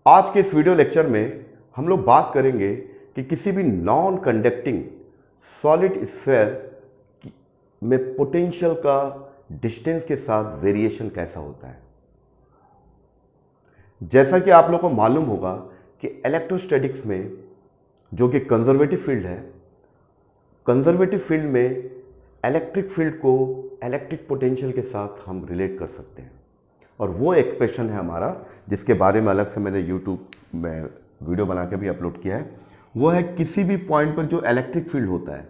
आज के इस वीडियो लेक्चर में हम लोग बात करेंगे कि किसी भी नॉन कंडक्टिंग सॉलिड स्फीयर में पोटेंशियल का डिस्टेंस के साथ वेरिएशन कैसा होता है। जैसा कि आप लोग को मालूम होगा कि इलेक्ट्रोस्टैटिक्स में जो कि कंजर्वेटिव फील्ड है, कंजर्वेटिव फील्ड में इलेक्ट्रिक फील्ड को इलेक्ट्रिक पोटेंशियल के साथ हम रिलेट कर सकते हैं और वो एक्सप्रेशन है हमारा, जिसके बारे में अलग से मैंने यूट्यूब में वीडियो बना के भी अपलोड किया है। वो है किसी भी पॉइंट पर जो इलेक्ट्रिक फील्ड होता है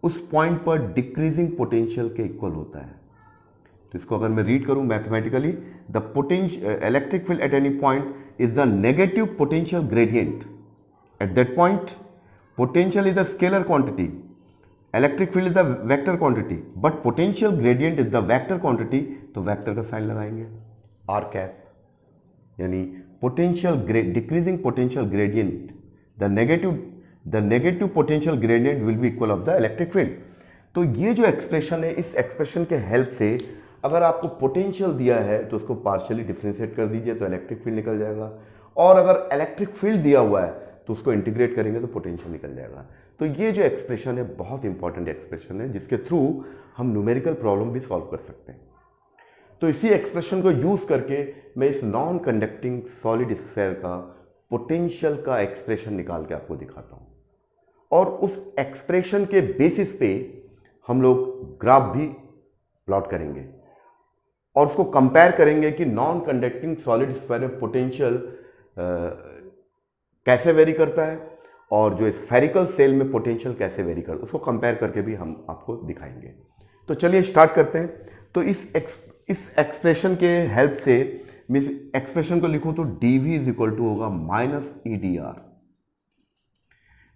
उस पॉइंट पर डिक्रीजिंग पोटेंशियल के इक्वल होता है। तो इसको अगर मैं रीड करूं mathematically, the potential electric field at any point is the negative potential gradient. At that point potential is the scalar quantity, electric field is the vector quantity, but potential gradient is the vector quantity. तो vector का sign लगाएंगे are cap, यानी potential decreasing potential gradient, the negative potential gradient will be equal of the electric field. तो ये जो expression है, इस expression के हेल्प से अगर आपको पोटेंशियल दिया है तो उसको पार्शियली डिफरेंशिएट कर दीजिए तो इलेक्ट्रिक फील्ड निकल जाएगा, और अगर इलेक्ट्रिक फील्ड दिया हुआ है तो उसको इंटीग्रेट करेंगे तो पोटेंशियल निकल जाएगा। तो ये जो एक्सप्रेशन है बहुत इंपॉर्टेंट एक्सप्रेशन है, जिसके थ्रू हम न्यूमेरिकल प्रॉब्लम भी सॉल्व कर सकते हैं। तो इसी एक्सप्रेशन को यूज करके मैं इस नॉन कंडक्टिंग सॉलिड स्फीयर का पोटेंशियल का एक्सप्रेशन निकाल के आपको दिखाता हूं, और उस एक्सप्रेशन के बेसिस पे हम लोग ग्राफ भी प्लॉट करेंगे और उसको कंपेयर करेंगे कि नॉन कंडक्टिंग सॉलिड स्फीयर में पोटेंशियल कैसे वेरी करता है और जो स्फेरिकल सेल में पोटेंशियल कैसे वेरी करता है, उसको कंपेयर करके भी हम आपको दिखाएंगे। तो चलिए स्टार्ट करते हैं। तो इस एक्सप्रेशन के हेल्प से मैं इस एक्सप्रेशन को लिखूं तो dv इज इक्वल टू होगा माइनस EdR।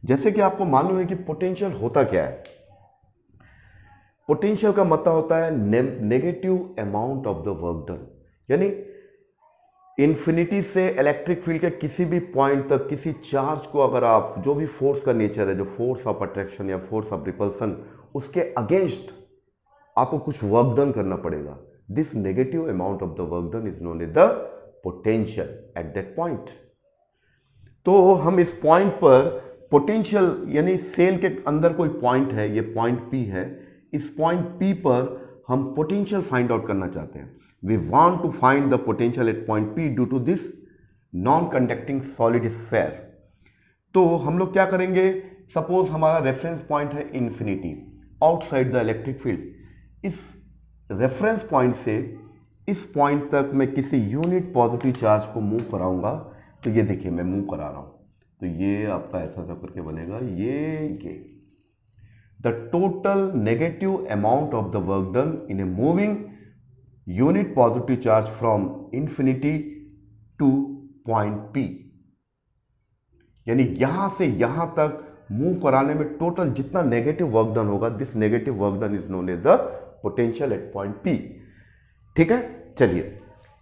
जैसे कि आपको मालूम है कि पोटेंशियल होता क्या है। पोटेंशियल का मतलब होता है negative amount of the work done, यानी इन्फिनिटी से इलेक्ट्रिक फील्ड के किसी भी पॉइंट तक किसी चार्ज को अगर आप, जो भी फोर्स का नेचर है, जो फोर्स ऑफ अट्रैक्शन या फोर्स ऑफ रिपल्सन, उसके अगेंस्ट आपको कुछ वर्क डन करना पड़ेगा। This negative amount of the work done is known as the potential at that point. तो हम इस पॉइंट पर पोटेंशियल, यानी सेल के अंदर कोई पॉइंट है, ये पॉइंट P है, इस पॉइंट P पर हम पोटेंशियल फाइंड आउट करना चाहते हैं। We want to find the potential at point P due to this non-conducting solid sphere। तो हम लोग क्या करेंगे, सपोज हमारा रेफरेंस पॉइंट है infinity outside the electric field. इस रेफरेंस पॉइंट से इस पॉइंट तक मैं किसी यूनिट पॉजिटिव चार्ज को मूव कराऊंगा। तो ये देखिए मैं मूव करा रहा हूं, तो ये आपका ऐसा सा करके बनेगा, ये the total negative amount of the work done in a moving unit positive charge from infinity two point P, यानी यहां से यहां तक मूव कराने में टोटल जितना नेगेटिव वर्क डन होगा, this negative work done is known as the potential at point P। ठीक है, चलिए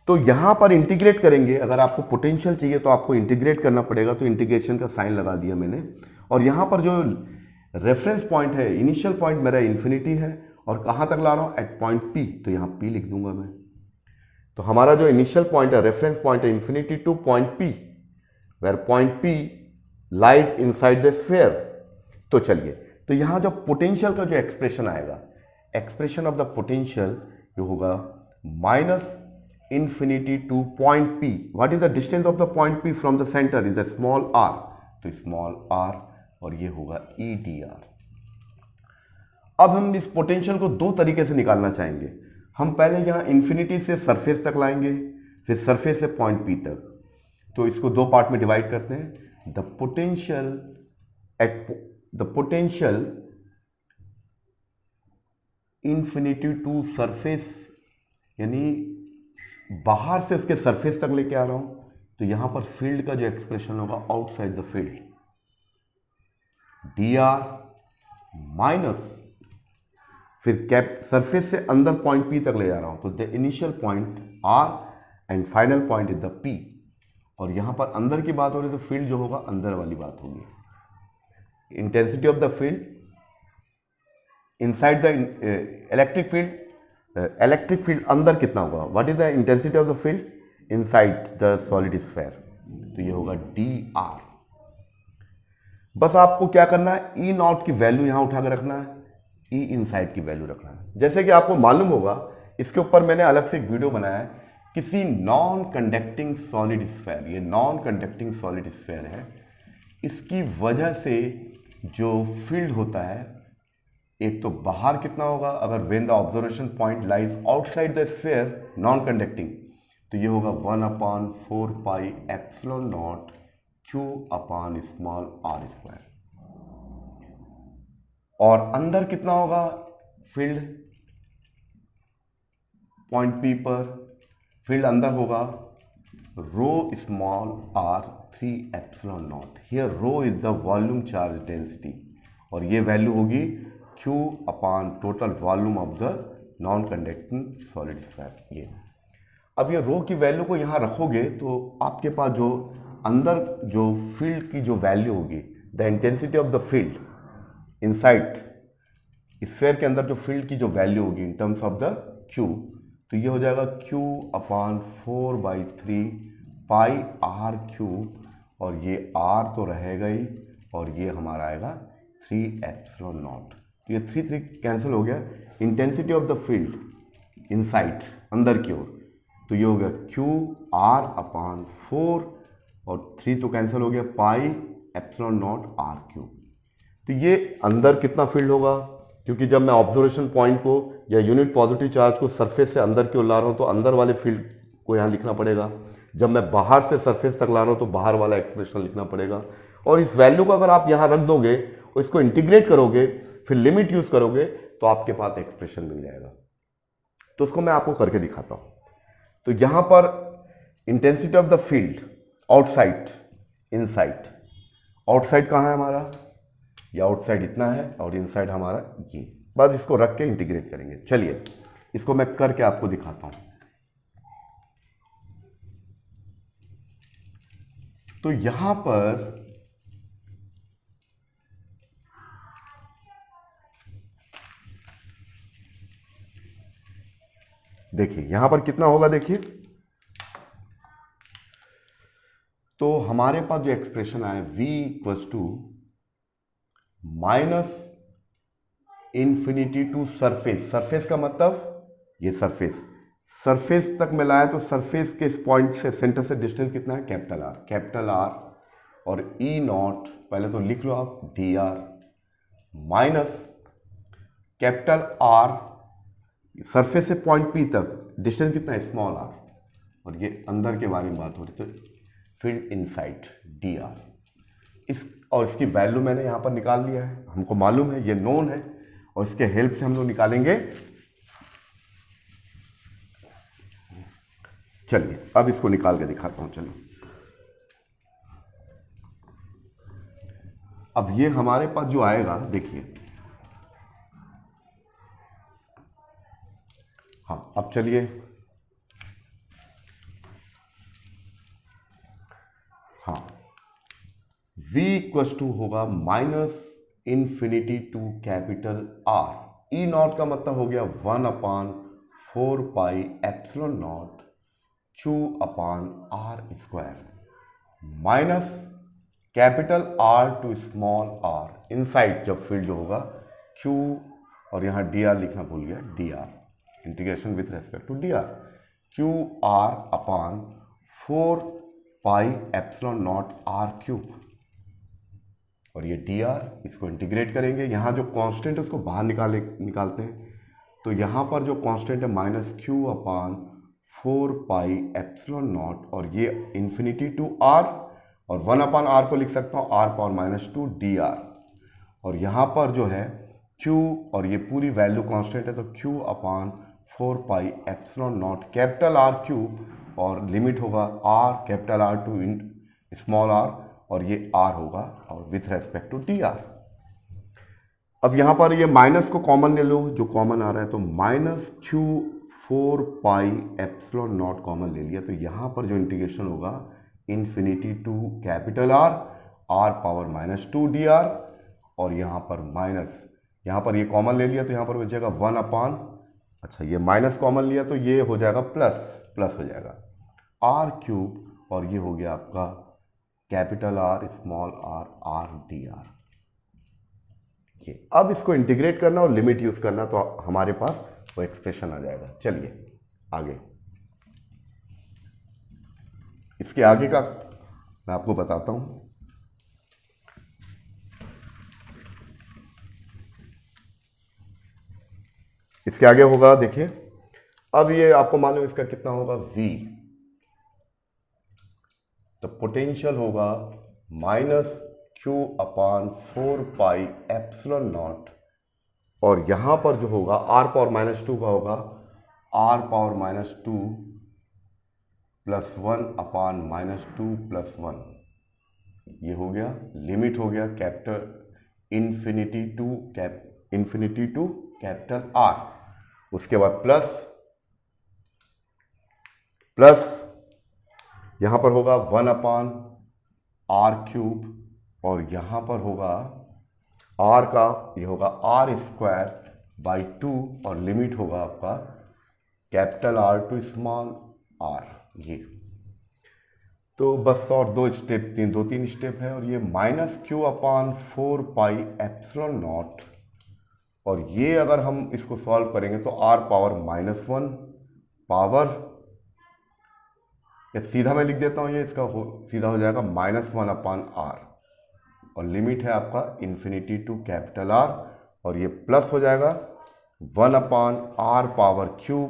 तो यहां पर इंटीग्रेट करेंगे। अगर आपको पोटेंशियल चाहिए तो आपको इंटीग्रेट करना पड़ेगा, तो इंटीग्रेशन का साइन लगा दिया मैंने। और यहां पर जो रेफरेंस पॉइंट है, इनिशियल पॉइंट मेरा इन्फिनिटी है, और कहां तक ला रहा हूं, एट पॉइंट P, तो यहां P लिख दूंगा मैं। तो हमारा जो इनिशियल पॉइंट है, रेफरेंस पॉइंट है infinity two point P, where point P lies inside the sphere. तो चलिए, तो यहां जो पोटेंशियल का जो एक्सप्रेशन आएगा, एक्सप्रेशन ऑफ द पोटेंशियल ये होगा minus infinity two point P। What is the distance of the point P from the centre is the small r, तो स्मॉल r, और ये होगा EdR। अब हम इस पोटेंशियल को दो तरीके से निकालना चाहेंगे। हम पहले यहाँ इन्फिनिटी से सरफेस तक लाएंगे, फिर सरफेस से पॉइंट P तक। तो इसको दो पार्ट में डिवाइड करते हैं। The potential infinity to surface, यानी बाहर से उसके सरफेस तक लेके आ रहा हूं, तो यहां पर फील्ड का जो एक्सप्रेशन होगा outside the field, dr minus, फिर कैप सरफेस से अंदर पॉइंट P तक ले जा रहा हूं, तो the initial point R and final point is the P। और यहां पर अंदर की बात हो रही है तो फील्ड जो होगा अंदर वाली बात होगी। Intensity of the field inside the electric field अंदर कितना होगा, what is the intensity of the field inside the solid sphere, तो ये होगा डी आर। बस आपको क्या करना है, ई नॉट की वैल्यू यहां उठा कर रखना है, ई इनसाइड की वैल्यू रखना है। जैसे कि आपको मालूम होगा, इसके ऊपर मैंने अलग से एक वीडियो बनाया है, किसी नॉन कंडक्टिंग सॉलिड स्फीयर, ये नॉन कंडक्टिंग सॉलिड स्फीयर है, इसकी वजह से जो फील्ड होता है, एक तो बाहर कितना होगा, अगर when the observation point lies outside the sphere non conducting, तो ये होगा 1/4 pi epsilon naught Q upon small r square. और अंदर कितना होगा फील्ड, पॉइंट पी पर फील्ड अंदर होगा rho small r 3 epsilon naught. Here rho is the volume charge density, और ये वैल्यू होगी Q upon total volume of the non conducting solid sphere. ये अब ये रो की वैल्यू को यहाँ रखोगे तो आपके पास जो अंदर जो फील्ड की जो वैल्यू होगी, the intensity of the field inside sphere के अंदर जो फील्ड की जो वैल्यू होगी in terms of the Q, तो ये हो जाएगा Q upon 4/3 pi R Q, और ये R तो रहेगा ही, और ये हमारा आएगा 3 एप्सिलॉन नॉट। तो ये 3 कैंसिल हो गया। Intensity of the field inside अंदर की ओर, तो ये हो गया Q R अपॉन 4, और 3 तो कैंसिल हो गया, पाई एप्सिलॉन नॉट R क्यू। तो ये अंदर कितना फील्ड होगा, क्योंकि जब मैं ऑब्जर्वेशन पॉइंट को या यूनिट पॉजिटिव चार्ज को सरफेस से अंदर की ओर ला रहा हूँ तो अंदर वाले फील्ड को यहाँ लिखना पड़ेगा, जब मैं बाहर से सरफेस तक ला रहा हूँ तो बाहर वाला एक्सप्रेशन लिखना पड़ेगा। और इस वैल्यू को अगर आप यहाँ रख दोगे और इसको इंटीग्रेट करोगे, फिर लिमिट यूज करोगे, तो आपके पास एक्सप्रेशन मिल जाएगा। तो उसको मैं आपको करके दिखाता हूँ। तो यहाँ पर intensity of the field outside inside, outside कहाँ है हमारा, ये आउटसाइड इतना है और इनसाइड हमारा ये, बस इसको रख के इंटीग्रेट करेंगे। चलिए इसको मैं करके आपको दिखाता हूं। तो यहां पर देखिए, यहां पर कितना होगा, देखिए तो हमारे पास जो एक्सप्रेशन आया v equals to minus infinity to surface, surface का मतलब ये सरफेस, सरफेस तक मिलाया तो सरफेस के इस पॉइंट से सेंटर से डिस्टेंस कितना है, कैपिटल आर, और ई नॉट पहले तो लिख लो आप D R, minus capital are surface से पॉइंट पी तक डिस्टेंस कितना है, स्मॉल आर, और ये अंदर के बारे में बात हो रही, तो फील्ड इनसाइड डी आर। इस और इसकी वैल्यू मैंने यहाँ पर निकाल लिया है, हमको मालूम है, ये नोन है, और इसके हेल्प से हम लोग निकालेंगे। चलिए अब इसको निकाल के दिखाता हूँ। चलिए अब ये हमारे पास जो आएगा, देखिए, हाँ अब चलिए, हाँ v इक्वल्स टू होगा minus infinity to capital R, E naught का मतलब हो गया 1/4 pi epsilon naught Q upon R square, minus capital R to small R, inside जब फील्ड जो होगा क्यू, और यहाँ डी आर लिखना भूल गया, D R integration with respect to D R, Q R upon 4 pi epsilon naught R cube, और ये डी आर, इसको इंटीग्रेट करेंगे। यहाँ जो कांस्टेंट है उसको बाहर निकालते हैं, तो यहाँ पर जो कांस्टेंट है minus Q upon 4 pi epsilon not, और ये इन्फिनिटी टू आर, और 1/r को लिख सकता हूँ r पावर -2 डी आर, और यहाँ पर जो है q, और ये पूरी वैल्यू कांस्टेंट है, तो q upon 4 pi epsilon naught capital R cube, और लिमिट होगा r capital R to small r, और ये r होगा और with respect to D R. अब यहाँ पर ये माइनस को कॉमन ले लो, जो कॉमन आ रहा है, तो minus Q 4 pi epsilon naught common ले लिया, तो यहाँ पर जो इंटीग्रेशन होगा infinity to capital R, r power -2 D R, और यहाँ पर माइनस, यहाँ पर ये कॉमन ले लिया तो यहाँ पर बचेगा 1/, अच्छा ये माइनस कॉमन लिया तो ये हो जाएगा प्लस हो जाएगा, r क्यूब और ये हो गया आपका capital R small R R D R. ये अब इसको इंटीग्रेट करना और लिमिट यूज करना तो हमारे पास वो एक्सप्रेशन आ जाएगा। चलिए आगे, इसके आगे का मैं आपको बताता हूं। इसके आगे होगा, देखिए अब ये आपको मालूम इसका कितना होगा V, तो पोटेंशियल होगा -Q/4πε0, और यहां पर जो होगा r पावर -2 का होगा r पावर -2 + 1/-2 + 1। ये हो गया, लिमिट हो गया capital infinity to capital R। उसके बाद प्लस यहां पर होगा 1/r³ और यहां पर होगा r का, ये होगा r² 2 और लिमिट होगा आपका capital R to small r। ये तो बस और दो तीन स्टेप है, और ये -Q/4πε0, और ये अगर हम इसको सॉल्व करेंगे तो r पावर -1 पावर, या सीधा मैं लिख देता हूं, ये इसका सीधा हो जाएगा -1/r, और लिमिट है आपका इन्फिनिटी टू कैपिटल R, और ये प्लस हो जाएगा 1/r⁻³,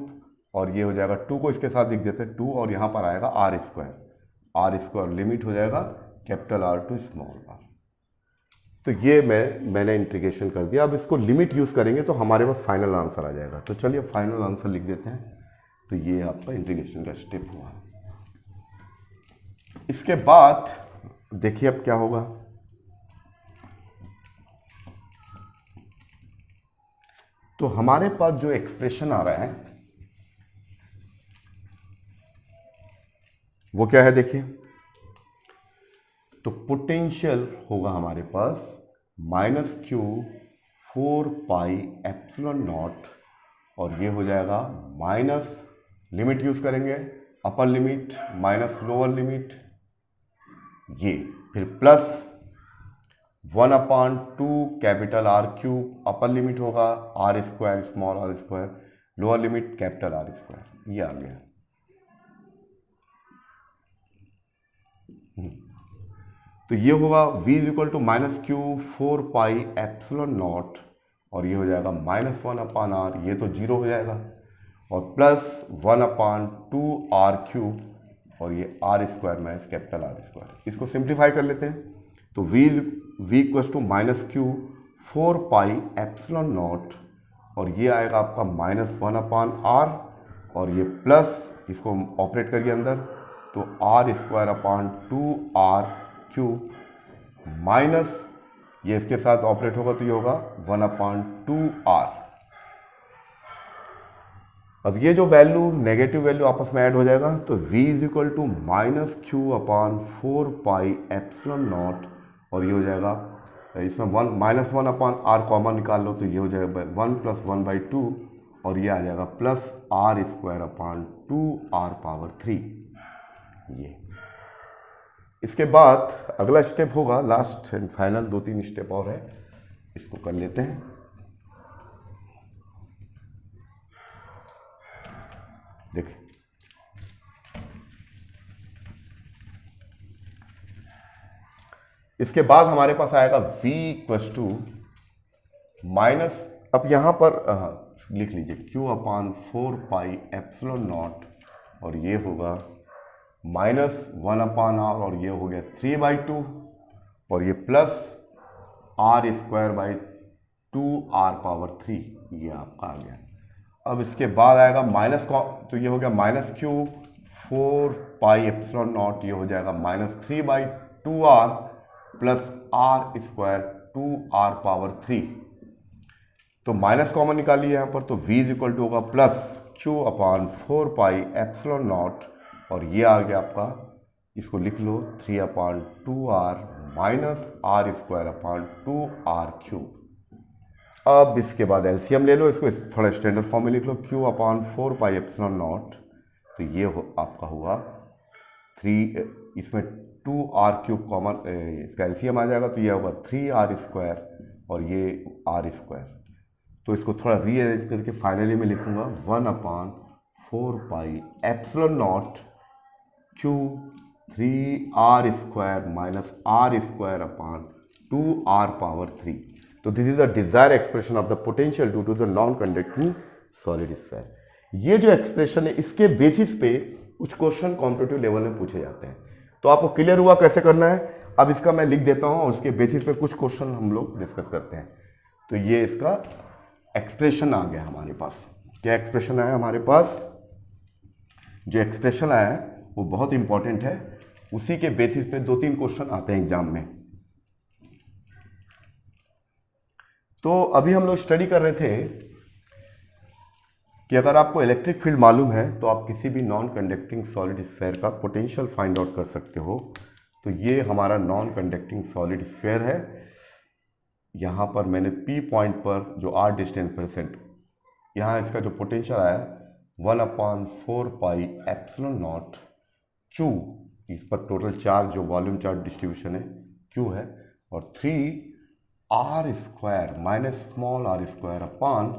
और ये हो जाएगा 2 को इसके साथ लिख देते हैं 2, और यहां पर आएगा r², लिमिट हो जाएगा capital R to small r। तो ये मैंने इंटीग्रेशन कर दिया। अब इसको लिमिट यूज करेंगे तो हमारे पास फाइनल आंसर आ जाएगा। तो चलिए फाइनल आंसर लिख देते हैं। तो ये आपका इंटीग्रेशन का स्टेप हुआ। इसके बाद देखिए अब क्या होगा। तो हमारे पास जो एक्सप्रेशन आ रहा है वो क्या है, देखिए। तो पोटेंशियल होगा हमारे पास -Q/4πε0, और ये हो जाएगा माइनस, लिमिट यूज करेंगे upper limit minus lower limit, ये फिर plus 1/2 capital R³ upper limit होगा r² small r², lower limit capital R²। ये आ गया। तो ये होगा V = -Q/4πε0, और ये हो जाएगा -1/r, ये तो 0 हो जाएगा, और प्लस 1/2r³, और ये r² माइनस कैपिटल R²। इसको सिंप्लीफाई कर लेते हैं। तो V = -Q/4πε0, और ये आएगा आपका -1/r, और ये प्लस, इसको ऑपरेट करिए अंदर, तो r²/2r³ माइनस, ये इसके साथ ऑपरेट होगा तो ये होगा 1/2r। अब ये जो वैल्यू, नेगेटिव वैल्यू आपस में ऐड हो जाएगा, तो V = -Q/4πε0, और ये हो जाएगा, इसमें -1/r कॉमन निकाल लो तो ये हो जाएगा 1 + 1/2, और ये आ जाएगा प्लस r²/2r⁻3। ये इसके बाद अगला स्टेप होगा, लास्ट एंड फाइनल, 2-3 स्टेप और है, इसको कर लेते हैं। देखिए इसके बाद हमारे पास आएगा V = अब यहां पर लिख लीजिए Q/4πε0, और ये होगा -1/r, और ये हो गया 3/2, और ये प्लस r²/2r⁻3, ये आपका आ गया। अब इसके बाद आएगा माइनस, तो ये हो गया -Q/4πε0, ये हो जाएगा -3/2r प्लस r²/2r⁻3। तो माइनस कॉमन निकालिए यहाँ पर, तो V = होगा प्लस Q/4πε0, और ये आ गया आपका, इसको लिख लो 3/2r माइनस r²/2r³। अब इसके बाद एलसीएम ले लो, इसको थोड़ा स्टैंडर्ड फॉर्म में लिख लो, Q/4πε0, तो ये आपका हुआ इसमें 2r³ कॉमन, इसका एलसीएम आ जाएगा तो ये होगा 3r² और ये r²। तो इसको थोड़ा रीअरेंज करके फाइनली मैं लिखूंगा 1/4 epsilon naught q 3r² minus r² upon 2r⁻3। तो this is the desire expression of the potential due to the non conducting solid sphere. ये जो एक्सप्रेशन है इसके बेसिस पे कुछ क्वेश्चन कॉम्पिटिटिव लेवल में पूछे जाते हैं। तो आपको क्लियर हुआ कैसे करना है? अब इसका मैं लिख देता हूं और उसके बेसिस पे कुछ क्वेश्चन हम लोग डिस्कस करते हैं। तो ये इसका एक्सप्रेशन आ गया हमारे पास। क्या एक्सप्रेशन आया हमारे पास? जो एक्सप्रेशन आया है वो बहुत इंपॉर्टेंट है, उसी के बेसिस पे 2-3 क्वेश्चन आते हैं एग्जाम में। तो अभी हम लोग स्टडी कर रहे थे कि अगर आपको इलेक्ट्रिक फील्ड मालूम है तो आप किसी भी नॉन कंडक्टिंग सॉलिड स्फीयर का पोटेंशियल फाइंड आउट कर सकते हो। तो ये हमारा नॉन कंडक्टिंग सॉलिड स्फीयर है। यहाँ पर मैंने P पॉइंट पर जो r डिस्टेंस परसेंट, यहाँ इसका जो पोटेंशियल आया 1/4 एप्सिलॉन नॉट Q, इस पर टोटल चार्ज जो वॉल्यूम चार्ज डिस्ट्रीब्यूशन है Q है, और 3r² minus small r² upon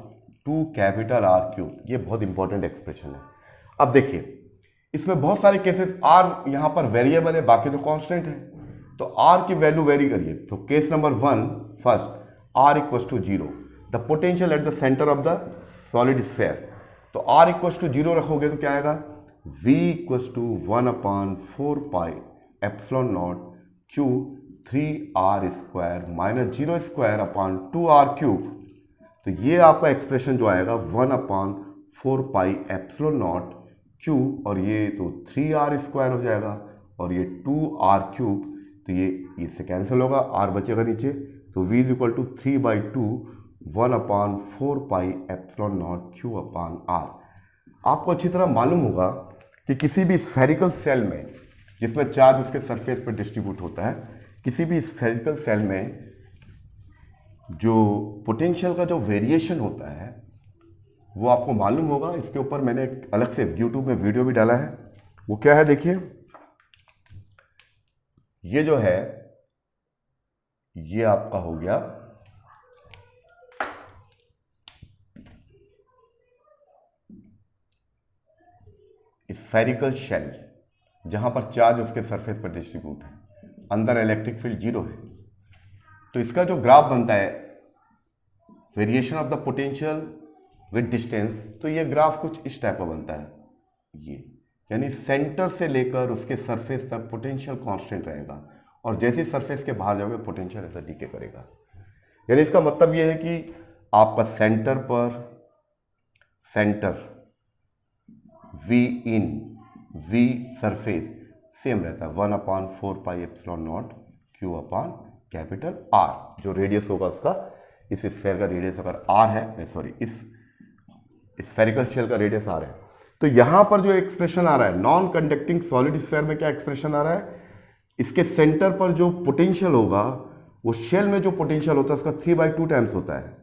2 capital R³। ये बहुत इंपॉर्टेंट एक्सप्रेशन है। अब देखिए इसमें बहुत सारे केसेस r यहाँ पर वेरिएबल है, बाकी तो कांस्टेंट है। तो r की वैल्यू वेरी करिए। तो case number 1 first, r = 0, the potential at the centre of the solid sphere. तो r = 0 रखोगे तो क्या आएगा? v = 1/4 epsilon naught q 3r² minus 0² upon 2r³। तो ये आपका एक्सप्रेशन जो आएगा 1/4 एप्सिलॉन नॉट q, और ये तो 3r² हो जाएगा और ये 2r³। तो ये इससे कैंसिल होगा, r बचेगा नीचे। तो v = 3/2 1/4 epsilon naught q upon r। आपको अच्छी तरह मालूम होगा कि किसी भी स्फेरिकल सेल में जिसमें चार्ज उसके सरफेस पर डिस्ट्रीब्यूट होता है, किसी भी स्फेरिकल सेल में जो पोटेंशियल का जो वेरिएशन होता है वो आपको मालूम होगा। इसके ऊपर मैंने एक अलग से YouTube में वीडियो भी डाला है। वो क्या है देखिए, ये जो है ये आपका हो गया स्फेरिकल शेल, जहां पर चार्ज उसके सरफेस पर डिस्ट्रीब्यूट है, अंदर इलेक्ट्रिक फील्ड 0 है। तो इसका जो ग्राफ बनता है variation of the potential with distance, तो ये ग्राफ कुछ इस टाइप का बनता है। ये यानी सेंटर से लेकर उसके सरफेस तक पोटेंशियल कांस्टेंट रहेगा, और जैसे सरफेस के बाहर जाओगे पोटेंशियल ऐसा डीके करेगा। यानी इसका मतलब ये है कि आपका सेंटर पर सेंटर V इन V सरफेस सेम रहता है 1/4 epsilon naught Q upon capital R। जो रेडियस होगा उसका, इस स्फीयर का रेडियस अगर R है, सॉरी इस स्फेरिकल शेल का रेडियस R है। तो यहां पर जो एक्सप्रेशन आ रहा है नॉन कंडक्टिंग सॉलिड स्फीयर में, क्या एक्सप्रेशन आ रहा है? इसके सेंटर पर जो पोटेंशियल होगा वो शेल में जो पोटेंशियल होता है उसका 3/2 टाइम्स होता है,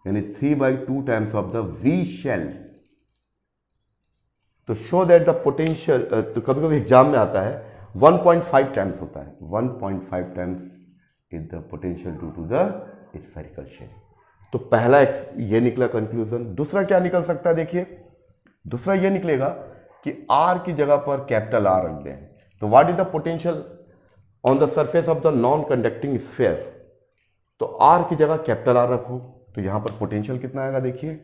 यानी 3/2 times of the V shell. तो शो दैट द पोटेंशियल, तो कभी कभी एग्जाम में आता है 1.5 टाइम्स होता है, 1.5 times is the potential due to the spherical shell. तो पहला ये निकला कंक्लूजन। दूसरा क्या निकल सकता है देखिए, दूसरा ये निकलेगा कि R की जगह पर कैपिटल R रख दें। तो what is the potential on the surface of the non conducting sphere? तो R की जगह कैपिटल R रखो। तो यहां पर पोटेंशियल कितना आएगा देखिए,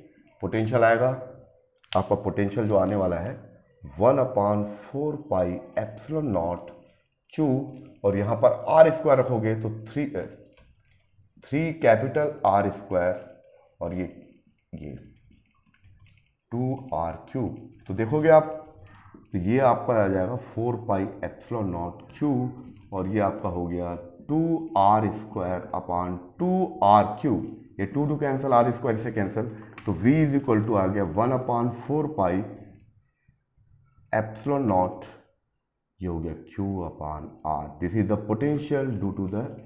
पोटेंशियल आएगा आपका, पोटेंशियल जो आने वाला है 1/4 एप्सिलॉन नॉट Q, और यहां पर R² रखोगे तो 3 कैपिटल R², और ये 2r³। तो देखोगे आप, तो ये आपका आ जाएगा 4 एप्सिलॉन नॉट Q, और ये आपका हो गया 2r² अपॉन 2r³। ये 2 कैंसिल, R² से कैंसिल, तो V = आ गया 1/4 एप्सिलॉन नॉट, ये हो गया Q upon R। This is the potential due to the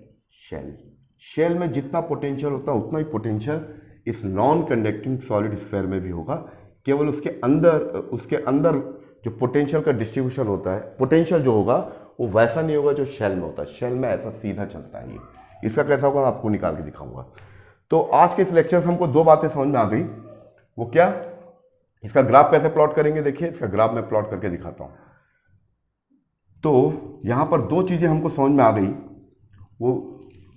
shell. Shell में जितना पोटेंशियल होता है उतना ही पोटेंशियल इस नॉन कंडक्टिंग सॉलिड स्फीयर में भी होगा, केवल उसके अंदर जो पोटेंशियल का डिस्ट्रीब्यूशन होता है, पोटेंशियल जो होगा वो वैसा नहीं होगा जो शेल में होता है। शेल में ऐसा सीधा चलता है। ये इसका कैसा होगा मैं आपको निकाल के दिखाऊंगा। तो आज के इस लेक्चर से हमको दो बातें समझ में आ गई। वो क्या? इसका ग्राफ कैसे प्लॉट करेंगे। देखिए इसका ग्राफ मैं प्लॉट करके दिखाता हूं। तो यहां पर दो चीजें हमको समझ में आ गई। वो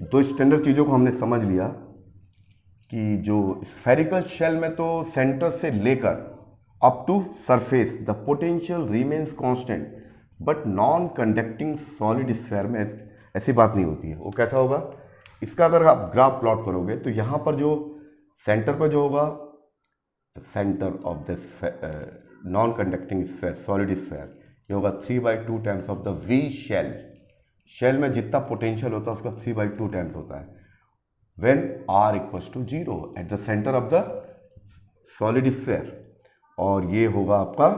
दो स्टैंडर्ड चीजों को हमने समझ लिया कि जो स्फेरिकल शेल में तो सेंटर से लेकर up to surface the potential remains constant, but non conducting solid sphere में ऐसी बात नहीं होती है। वो कैसा होगा? इसका अगर आप ग्राफ प्लॉट करोगे तो यहाँ पर जो सेंटर पर जो होगा, centre of the non conducting sphere, solid sphere, ये होगा 3/2 times of the V shell. Shell में जितना पोटेंशियल होता है उसका 3/2 टाइम्स होता है when r equals to 0 at the centre of the solid sphere. और ये होगा आपका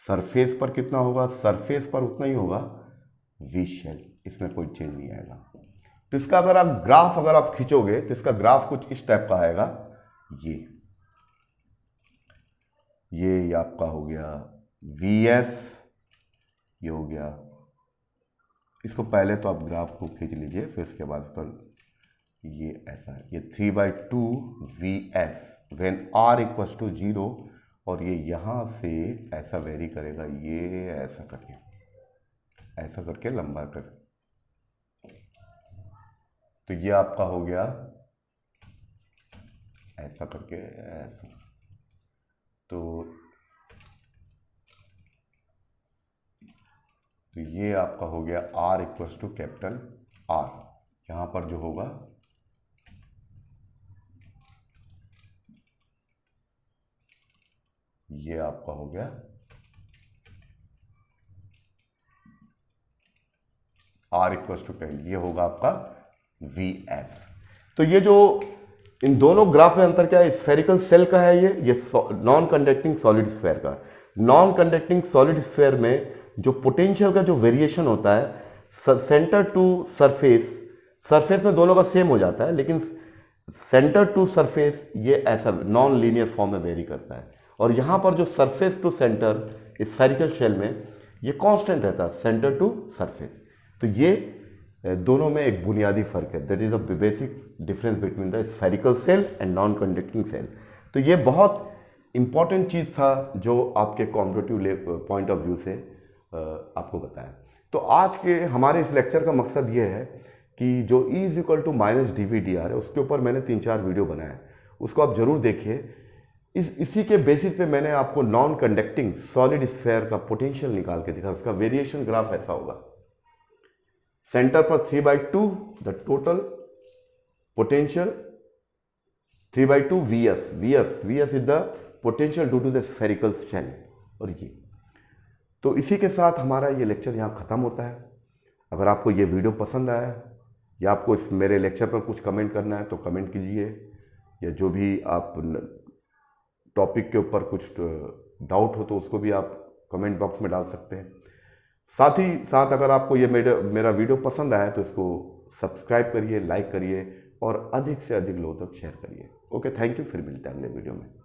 सरफेस पर कितना होगा? सरफेस पर उतना ही होगा वी शेल, इसमें कोई चेंज नहीं आएगा। तो इसका अगर आप ग्राफ अगर आप खींचोगे तो इसका ग्राफ कुछ इस टाइप का आएगा। ये आपका हो गया Vs, ये हो गया। इसको पहले तो आप ग्राफ को खींच लीजिए, फिर इसके बाद पर ये ऐसा है, ये 3/2 Vs when r equals to 0, और ये यहां से ऐसा वेरी करेगा, ये ऐसा करके लंबा कर। तो ये आपका हो गया ऐसा करके ऐसा। तो ये आपका हो गया r equals to capital R। यहां पर जो होगा ये आपका हो गया R इक्वल्स टू कैपिटल, ये होगा आपका Vs। तो ये जो इन दोनों ग्राफ में अंतर क्या है? स्फेरिकल सेल का है ये नॉन कंडक्टिंग सॉलिड स्फेयर का। नॉन कंडक्टिंग सॉलिड स्फेयर में जो पोटेंशियल का जो वेरिएशन होता है सेंटर टू सरफेस, सरफेस में दोनों का सेम हो जाता है, लेकिन सेंटर टू सरफेस ये ऐसा नॉन लीनियर फॉर्म में वेरी करता है। और यहाँ पर जो surface to centre spherical shell में ये कांस्टेंट रहता है, सेंटर टू सरफेस। तो ये दोनों में एक बुनियादी फर्क है, that is the basic difference between the spherical shell and non conducting shell. तो ये बहुत इंपॉर्टेंट चीज़ था जो आपके कॉम्पिटिटिव पॉइंट ऑफ व्यू से आपको बताया। तो आज के हमारे इस लेक्चर का मकसद ये है कि जो E is equal to -dV/dr है, उसके ऊपर मैंने 3-4 वीडियो बनाया, उसको आप जरूर देखिए। इसी के बेसिस पे मैंने आपको नॉन कंडक्टिंग सॉलिड स्फेयर का पोटेंशियल निकाल के दिखा। उसका वेरिएशन ग्राफ ऐसा होगा, सेंटर पर 3/2 the total potential 3/2 Vs is the potential due to the spherical shell. और ये तो इसी के साथ हमारा ये लेक्चर यहाँ ख़त्म होता है। अगर आपको ये वीडियो पसंद आया या आपको इस मेरे लेक्चर पर कुछ कमेंट करना है तो कमेंट कीजिए, या जो भी आप टॉपिक के ऊपर कुछ डाउट हो तो उसको भी आप कमेंट बॉक्स में डाल सकते हैं। साथ ही साथ अगर आपको ये मेरा वीडियो पसंद आया तो इसको सब्सक्राइब करिए, लाइक करिए और अधिक से अधिक लोगों तक शेयर करिए। Okay, thank you. फिर मिलते हैं अगले वीडियो में।